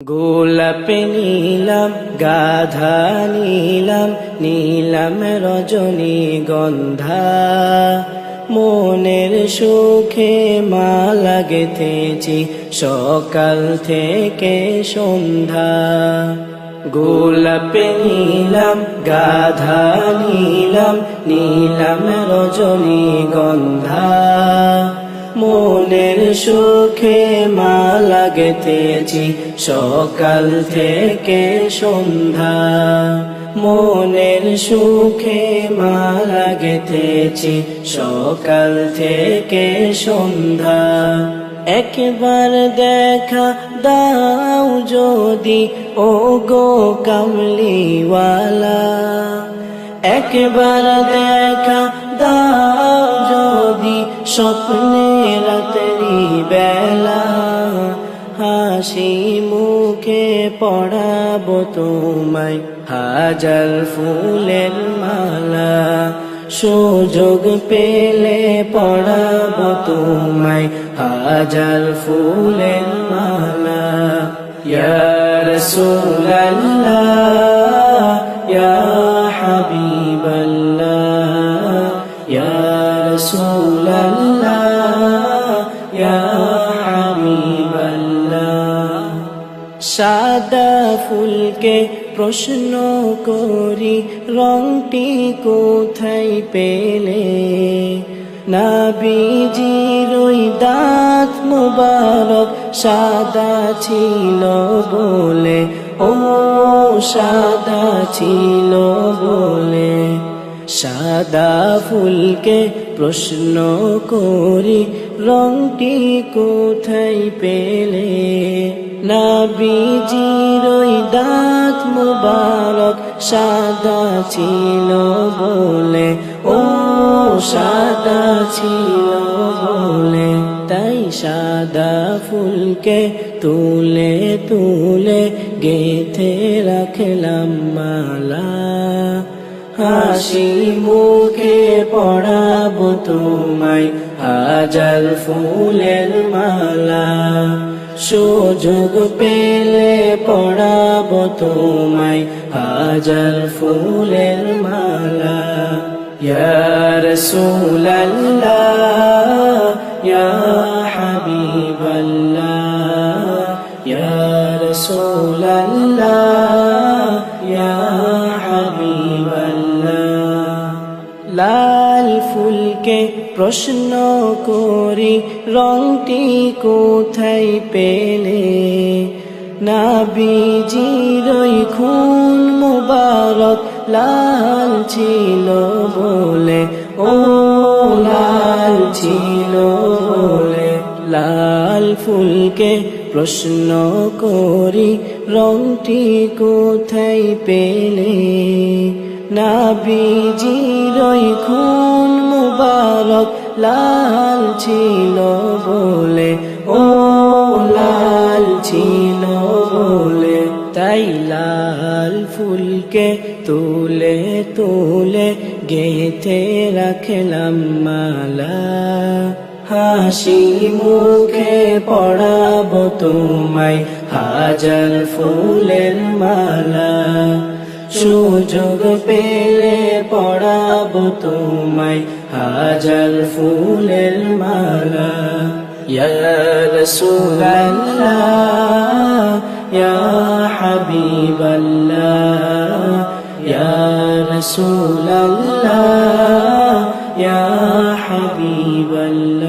গোলাপ নীলাম গাধা নীলাম নীলাম রজনীগন্ধা মনের সুখে মালা গেঁথেছি সকাল থেকে সন্ধ্যা। গোলাপ নীলাম গাধা নীলাম নীলাম রজনীগন্ধা মনের সুখে মালা গেঁথেছি সকাল থেকে সন্ধ্যা। মনের সুখে মালা গেঁথেছি সকাল থেকে সন্ধ্যা। একবার দেখা দাও যদি ও গো কামলিওয়ালা, একবার দেখা দাও যদি স্বপ্নে রাত্রি বেলা, হাসি মুখে পড়াবো তোমায় হাজার ফুলের মালা। সুযোগ পেলে পড়াবো তোমায় হাজার ফুলের মালা। ইয়া রাসূলাল্লাহ ইয়া হাবিবাল্লাহ ইয়া রাসূলাল্লাহ ইয়া হাবিবাল্লাহ। সাদা ফুলকে প্রশ্ন করি রংটি কোথায় পেলে, নবীজির ওই দাঁত মুবারক সাদা ছিল বলে, ও সাদা ছিল বলে। সাদা ফুলকে প্রশ্ন করি রংটি কোথায় পেলে, নবীজির ওই দাঁত মুবারক সাদা ছিল বলে, ও সাদা ছিল বলে। তাই সাদা ফুলকে তুলে তুলে গেঁথে রাখলাম মালা। হাসি মুখে পড়াবো তোমায় হাজার ফুলের মালা। সুযোগ পেলে পড়াবো তোমায় হাজার ফুলের মালা। ইয়া রাসূলাল্লাহ ইয়া হাবিবাল্লাহ ইয়া রাসূলাল্লাহ ইয়া হাবিবাল্লাহ। লাল ফুলকে প্রশ্ন করি রংটি কোথায় পেলে, নবীজির ওই খুন মুবারক লাল ছিল বলে, ও লাল ছিল বলে। লাল ফুলকে প্রশ্ন করি রংটি কোথায় পেলে, নবীজির ওই খুন মুবারক লাল ছিল বলে, ও লাল ছিল বলে। তাই লাল ফুলকে তুলে তুলে গেঁথে রাখলাম মালা। হাসি মুখে পড়াবো তোমায় হাজার ফুলের মালা। সুযোগ পেলে পড়াবো তোমায় হাজার ফুলের মালা। ইয়া রাসূলাল্লাহ ইয়া হাবিবাল্লাহ ইয়া রাসূলাল্লাহ ইয়া হাবিবাল্লাহ।